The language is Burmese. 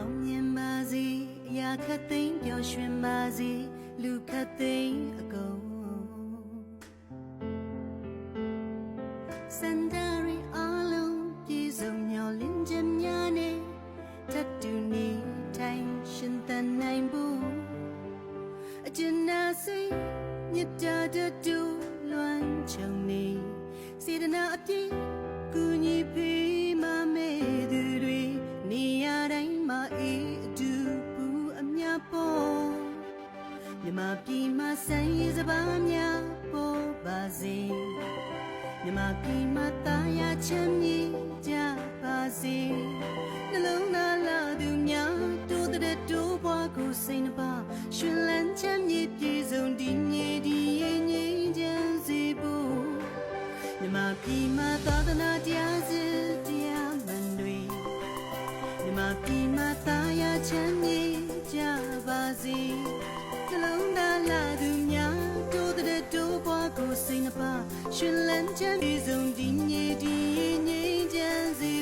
အောင်မြင်ပါစေအရာခတ်သိမ်းပျော်ရွှင်ပါစေလူခတ်သိမ်းအကုန်စန္ဒရီအလုံးပြေဆုံးမျောလင်းချက်များနဲ့ထပ်တူနေထိုင်ရှင်သန်နိုင်ဖို့အကျဉ်းနာစိတ်မြတ်တာတူလွမ်းချုံနေစေတနာအပြည့်ကူညီပေးမမဲသူတွေနေရာတိုင်းမှာအေးအတူပူအမြပေါ်မြမပြည်မှာဆန်းရည်စပါးများပေါ်ပါစေမြမပြည်မှာတာယာချမ်းမြေကြပါစေနှလုံးသားလာသူများတိုးတဲ့တိုးပွားကိုစိတ်နှပါရှင်လန်းချမ်းမြေပြေဆုံးဒီမြေဒီရဲ့ငြိမ်းချမ်းစေဖို့မြမပြည်မှာသာသနာတရားစစ်တရားမှန်တွေမြမပြည်မှာတာယာချမ်းမြေကြပါစေနှလုံးသားလာသူများတိုးတဲ့တိုးပွားကိုစိတ်နှပါရှင်လန်းချမ်းပြေဆုံးဒီမြေဒီရဲ့ငြိမ်းချမ်းစေ